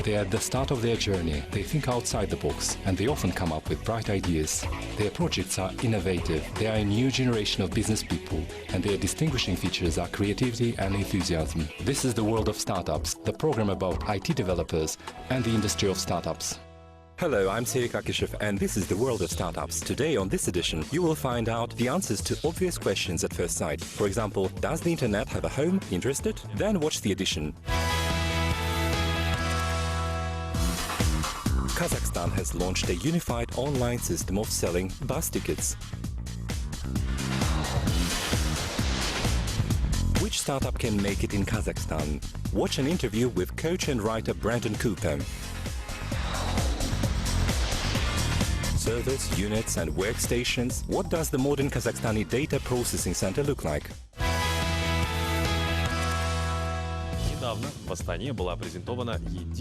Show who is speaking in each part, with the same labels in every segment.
Speaker 1: They are at the start of their journey, they think outside the box, and they often come up with bright ideas. Their projects are innovative, they are a new generation of business people, and their distinguishing features are creativity and enthusiasm. This is the world of startups, the program about IT developers and the industry of startups.
Speaker 2: Hello, I'm Sergey Kakishev, and this is the world of startups. Today on this edition, you will find out the answers to obvious questions at first sight. For example, does the internet have a home? Interested? Then watch the edition. Kazakhstan has launched a unified online system of selling bus tickets. Which startup can make it in Kazakhstan? Watch an interview with coach and writer Brenton Cooper. Servers, units and workstations. What does the modern Kazakhstani data processing center look like?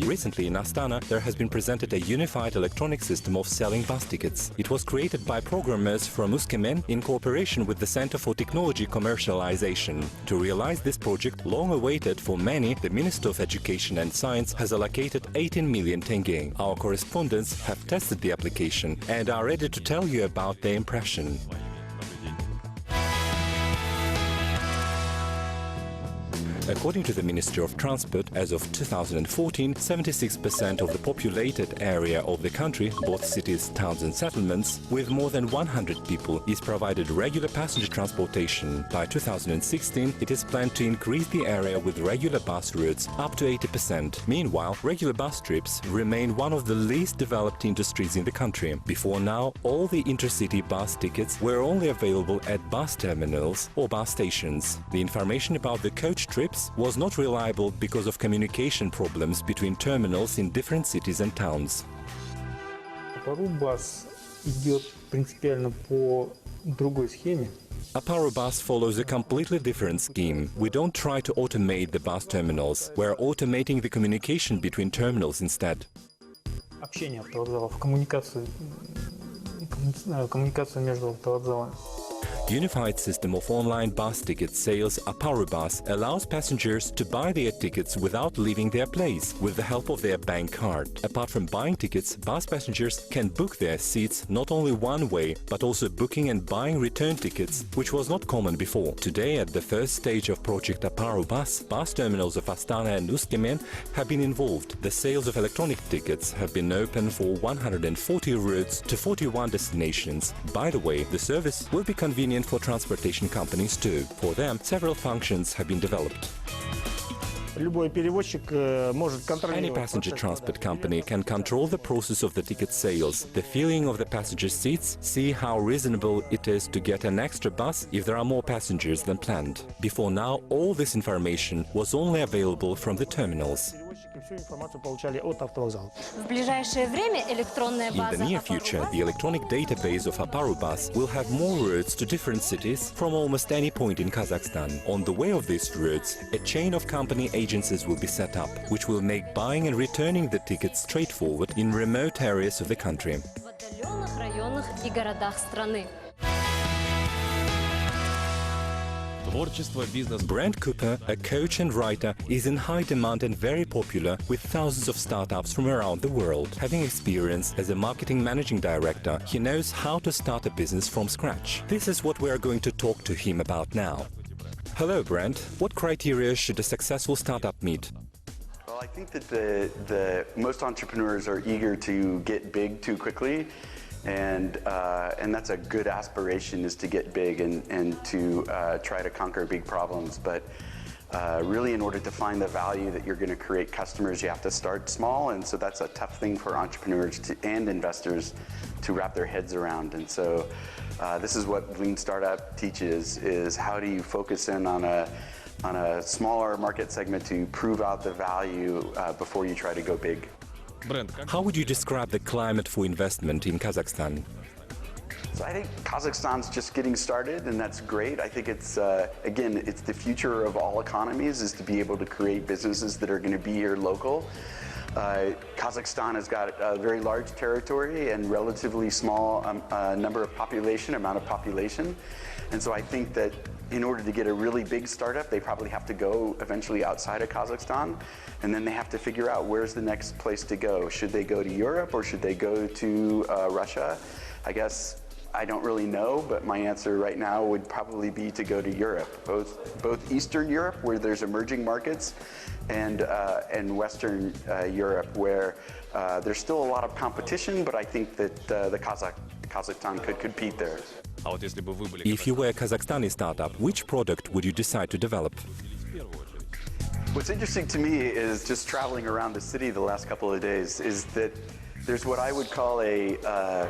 Speaker 2: Recently in Astana, there has been presented a unified electronic system of selling bus tickets. It was created by programmers from Uskemén in cooperation with the Center for Technology Commercialization. To realize this project, long awaited for many, the Minister of Education and Science has allocated 18 million tenge. Our correspondents have tested the application and are ready to tell you about their impression. According to the Ministry of Transport, as of 2014, 76% of the populated area of the country, both cities, towns and settlements, with more than 100 people, is provided regular passenger transportation. By 2016, it is planned to increase the area with regular bus routes up to 80%. Meanwhile, regular bus trips remain one of the least developed industries in the country. Before now, all the intercity bus tickets were only available at bus terminals or bus stations. The information about the coach trips was not reliable because of communication problems between terminals in different cities and towns. Aparobus follows a completely different scheme. We don't try to automate the bus terminals. We're automating the communication between terminals instead. Unified system of online bus ticket sales Aparobus allows passengers to buy their tickets without leaving their place with the help of their bank card. Apart from buying tickets, bus passengers can book their seats not only one way, but also booking and buying return tickets, which was not common before. Today, at the first stage of project Aparobus, bus terminals of Astana and Uskemén have been involved. The sales of electronic tickets have been open for 140 routes to 41 destinations. By the way, the service will be convenient for transportation companies too. For them, several functions have been developed. Any passenger transport company can control the process of the ticket sales, the filling of the passenger seats, see how reasonable it is to get an extra bus if there are more passengers than planned. Before now, all this information was only available from the terminals. In the near future, the electronic database of Aparobus will have more routes to different cities from almost any point in Kazakhstan. On the way of these routes, a chain of company agencies will be set up, which will make buying and returning the tickets straightforward in remote areas of the country. Brenton Cooper, a coach and writer, is in high demand and very popular with thousands of startups from around the world. Having experience as a marketing managing director, he knows how to start a business from scratch. This is what we are going to talk to him about now. Hello, Brent. What criteria should a successful startup meet?
Speaker 3: Well, I think that the most entrepreneurs are eager to get big too quickly. And that's a good aspiration, is to get big and to try to conquer big problems. But really, in order to find the value that you're going to create customers, you have to start small. And so that's a tough thing for entrepreneurs and investors to wrap their heads around. And so this is what Lean Startup teaches, is how do you focus in on a smaller market segment to prove out the value before you try to go big.
Speaker 2: How would you describe the climate for investment in Kazakhstan?
Speaker 3: So I think Kazakhstan's just getting started, and that's great. I think it's, again, it's the future of all economies, is to be able to create businesses that are going to be here local. Kazakhstan has got a very large territory and relatively small amount of population. And so I think that in order to get a really big startup, they probably have to go eventually outside of Kazakhstan, and then they have to figure out where's the next place to go. Should they go to Europe or should they go to Russia? I guess I don't really know, but my answer right now would probably be to go to Europe, both Eastern Europe, where there's emerging markets, and Western Europe, where there's still a lot of competition, but I think that Kazakhstan could compete there.
Speaker 2: If you were a Kazakhstani startup, which product would you decide to develop?
Speaker 3: What's interesting to me is just traveling around the city the last couple of days is that there's what I would call a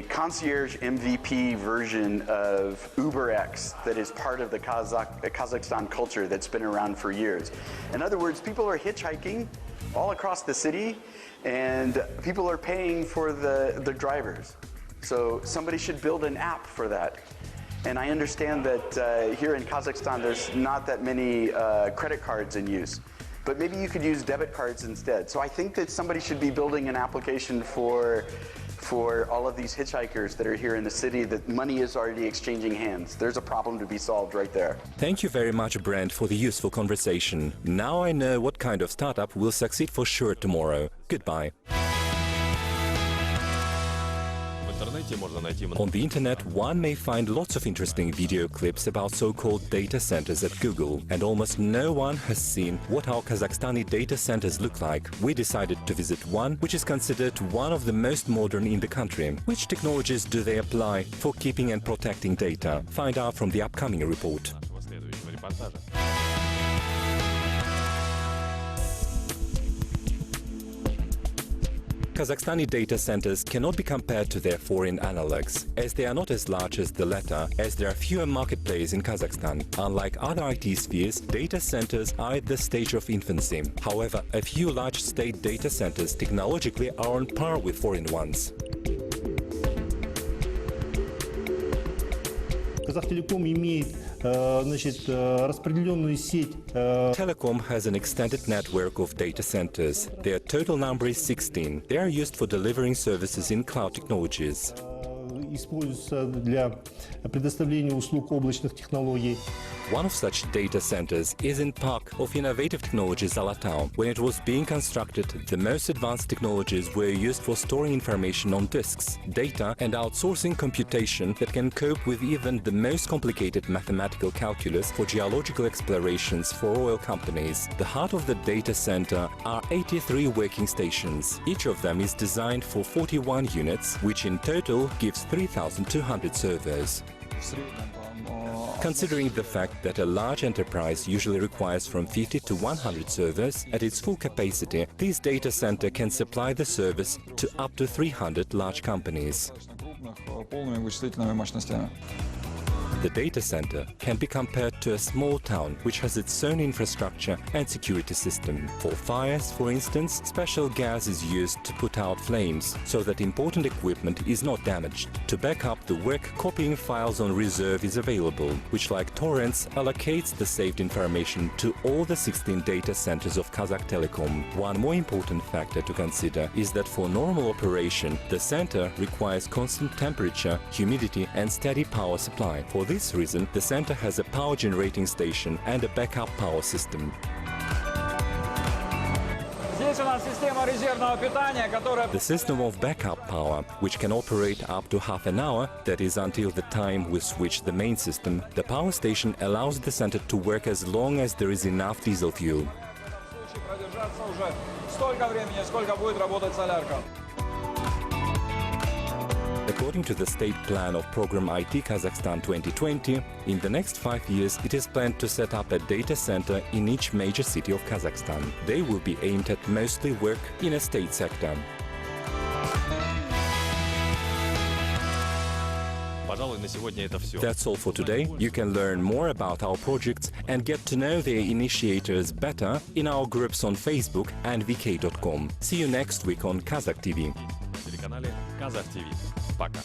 Speaker 3: concierge MVP version of UberX that is part of the Kazakhstan culture that's been around for years. In other words, people are hitchhiking all across the city, and people are paying for the drivers. So somebody should build an app for that. And I understand that here in Kazakhstan, there's not that many credit cards in use. But maybe you could use debit cards instead. So I think that somebody should be building an application for all of these hitchhikers that are here in the city, that money is already exchanging hands. There's a problem to be solved right there.
Speaker 2: Thank you very much, Brent, for the useful conversation. Now I know what kind of startup will succeed for sure tomorrow. Goodbye. On the internet, one may find lots of interesting video clips about so-called data centers at Google, and almost no one has seen what our Kazakhstani data centers look like. We decided to visit one which is considered one of the most modern in the country. Which technologies do they apply for keeping and protecting data? Find out from the upcoming report. Kazakhstani data centers cannot be compared to their foreign analogues, as they are not as large as the latter, as there are fewer market players in Kazakhstan. Unlike other IT spheres, data centers are at the stage of infancy. However, a few large state data centers technologically are on par with foreign ones. Telecom has an extended network of data centers. Their total number is 16. They are used for delivering services in cloud technologies. One of such data centers is in Park of Innovative Technologies Alatau. When it was being constructed, the most advanced technologies were used for storing information on disks, data and outsourcing computation that can cope with even the most complicated mathematical calculus for geological explorations for oil companies. The heart of the data center are 83 working stations. Each of them is designed for 41 units, which in total gives 3,200 servers. Considering the fact that a large enterprise usually requires from 50 to 100 servers, at its full capacity, this data center can supply the service to up to 300 large companies. The data center can be compared to a small town which has its own infrastructure and security system. For fires, for instance, special gas is used to put out flames so that important equipment is not damaged. To back up the work, copying files on reserve is available, which, like torrents, allocates the saved information to all the 16 data centers of Kazakh Telecom. One more important factor to consider is that for normal operation, the center requires constant temperature, humidity and steady power supply. For this reason, the center has a power generating station and a backup power system. The system of backup power, which can operate up to half an hour, that is until the time we switch the main system, the power station allows the center to work as long as there is enough diesel fuel. According to the state plan of Program IT Kazakhstan 2020, in the next 5 years it is planned to set up a data center in each major city of Kazakhstan. They will be aimed at mostly work in a state sector. That's all for today. You can learn more about our projects and get to know their initiators better in our groups on Facebook and vk.com. See you next week on Kazakh TV.
Speaker 4: Kazakh TV. Пока.